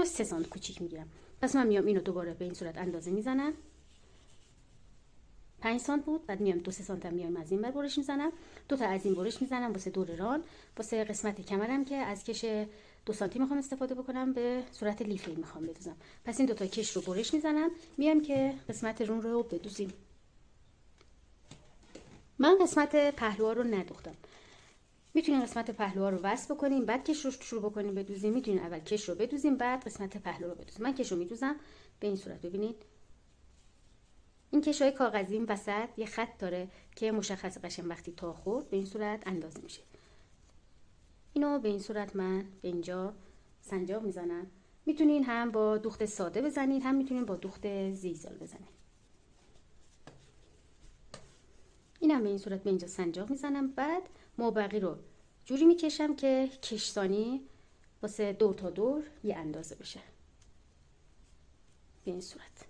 رو 3 سانت کوچیک میگیرم. پس من میام اینو دوباره به این صورت اندازه میزنم. 5 سانت بود، بعد میام 2 3 سانت هم میایم از این ور برش میزنم، 2 تا از این برش میزنم واسه دور ران. واسه قسمت کمرم که از کش 2 سانتی میخوام استفاده بکنم، به صورت لیفه میخوام بدوزم. پس این 2 تا کش رو برش میزنم، میام که قسمت رون رو بدوزیم. من قسمت پهلوها رو ندوختم. میتونین قسمت پهلوها رو وصل بکنیم، بعد کش رو شروع بکنیم بدوزیم. میتونین اول کش رو بدوزیم، بعد قسمت پهلو رو بدوزیم. من کش رو میدوزم به این صورت. ببینید این کشای کاغذی این وسط یه خط داره که مشخص قشنگ وقتی تا خورد به این صورت اندازه میشه. اینو به این صورت من به اینجا سنجاق میزنم. میتونین هم با دوخت ساده بزنید، هم میتونین با دوخت زیزال بزنید. اینم به این صورت به اینجا سنجاق میزنم. بعد مابقی رو جوری میکشم که کشسانی واسه دور تا دور یه اندازه بشه. به این صورت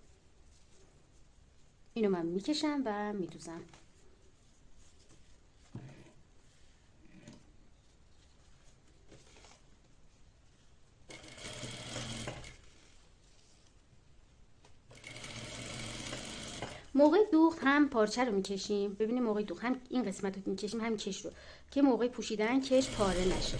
اینو من میکشم و میدوزم. موقع دوخت هم پارچه رو میکشیم. ببینید موقع دوخت هم این قسمت رو میکشیم هم کش رو، که موقع پوشیدن کش پاره نشه.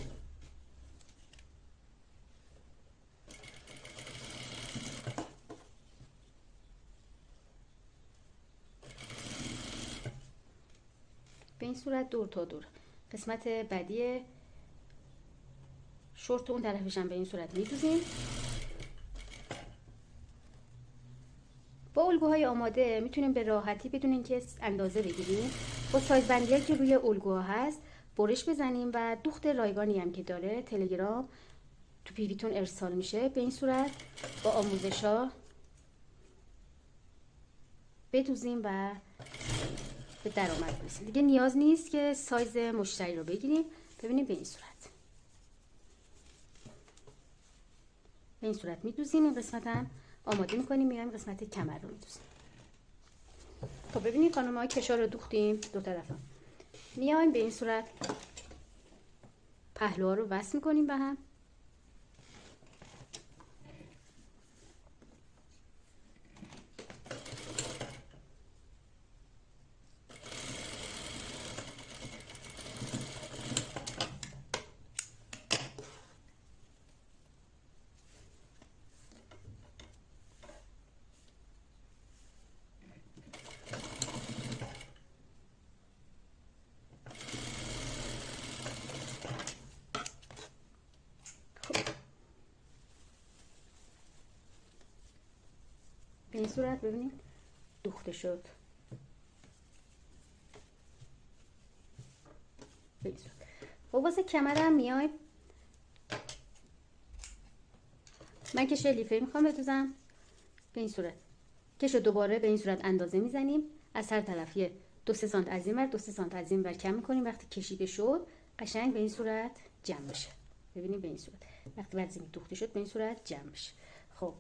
به این صورت دور تا دور. قسمت بعدی شورت اون طرفش هم به این صورت میدوزیم. با الگوهای آماده میتونیم به راحتی بدون اینکه اندازه بگیریم با سایز بندی که روی الگوها هست برش بزنیم و دوخت رایگانی هم که داره تلگرام تو پیویتون ارسال میشه. به این صورت با آموزش‌ها بدوزیم و به درآمد برسیم. دیگه نیاز نیست که سایز مشتری رو بگیریم. ببینید به این صورت. به این صورت میدوزیم. این قسمت هم آماده میکنیم، میایم قسمت کمر رو میدوزیم. خب ببینید خانم ها کشا رو دوختیم دو طرفا. میایم به این صورت پهلوها رو وصل میکنیم به هم. به این صورت ببینید دوخته شد. به این صورت. خب واسه کمرم میایم، من کش لیفه میخوام بدوزم. به این صورت کش رو دوباره به این صورت اندازه میزنیم. از هر طرف یه 2 3 سانت از این ور 2 3 سانت از این ور کم میکنیم. وقتی کشیده شد قشنگ به این صورت جمع بشه. ببینید به این صورت وقتی وزن دوخته شد به این صورت جمع بشه. خب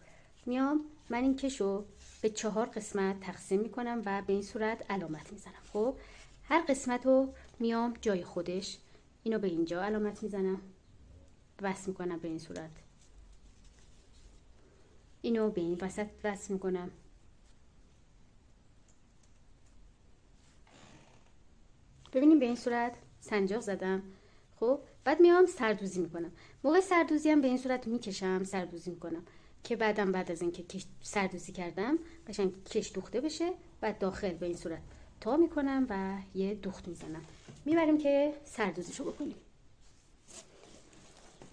میام من این کشو به 4 قسمت تقسیم میکنم و به این صورت علامت میزنم. خب هر قسمت رو میام جای خودش، اینو به اینجا علامت میزنم، وصل میکنم به این صورت. اینو به این وسط وصل میکنم. ببینیم به این صورت سنجاق زدم. خب بعد میام سردوزی میکنم. موقع سردوزی هم به این صورت میکشم، سردوزی میکنم که بعد از اینکه سردوزی کردم قشنگ کش دوخته بشه. بعد داخل به این صورت تا میکنم و یه دوخت میزنم. میبریم که سردوزیشو بکنیم.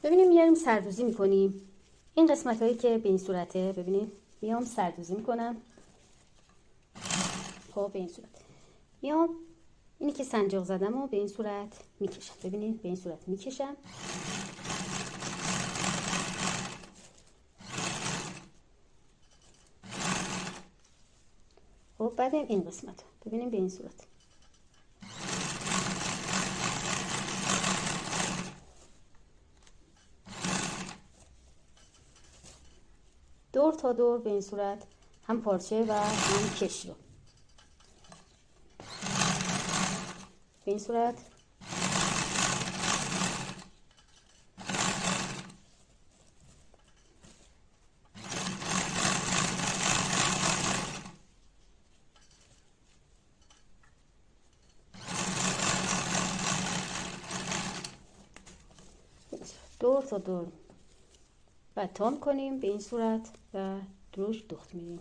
ببینیم میاریم سردوزی میکنیم. این قسمت هایی که به این صورته ببینید میام سردوزی میکنم. خب به این صورت میام اینی که سنجاق زدم و به این صورت میکشم. ببینید به این صورت میکشم. خب بعد این قسمت ببینیم به این صورت. دور تا دور به این صورت هم پارچه و هم کش رو به این صورت دور تا دور بطام کنیم به این صورت و روش دوخت میریم.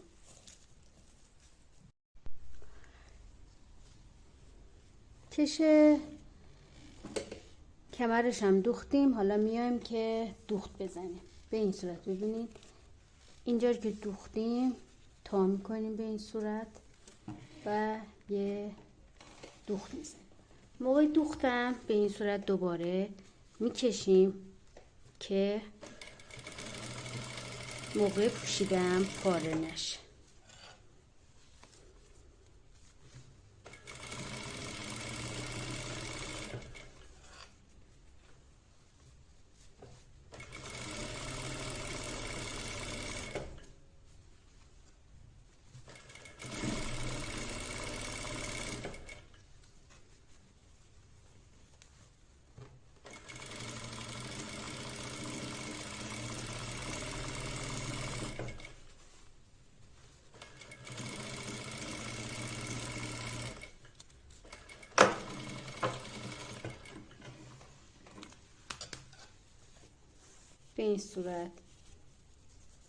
کش کمرش هم دوختیم. حالا میایم که دوخت بزنیم به این صورت. ببینید اینجا که دوختیم تا میکنیم به این صورت و یه دوخت میزنیم. موقع دوختم به این صورت دوباره میکشیم که موقع پوشیدم پاره نشه. به این صورت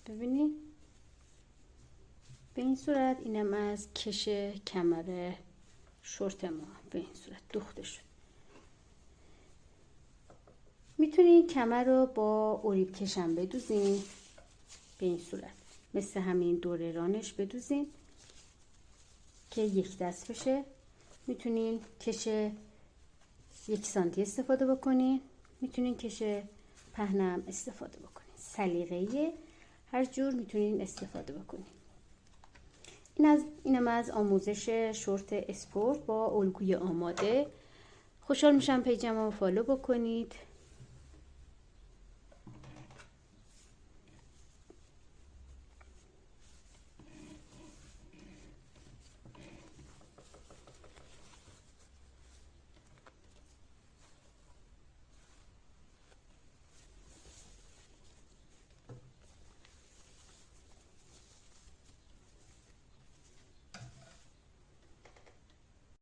ببینید، به این صورت اینم از کش کمر شورت ما به این صورت دوخته شد. میتونید کمر رو با اوریب کشم بدوزین به این صورت، مثل همین دور رانش بدوزین که یک دست بشه. میتونین کش 1 سانتی استفاده بکنین، میتونین کش پهنم استفاده بکنین، سلیقه‌ای هر جور میتونین استفاده بکنین. اینم از آموزش شورت اسپورت با الگوی آماده. خوشحال میشم پیجمو فالو بکنید.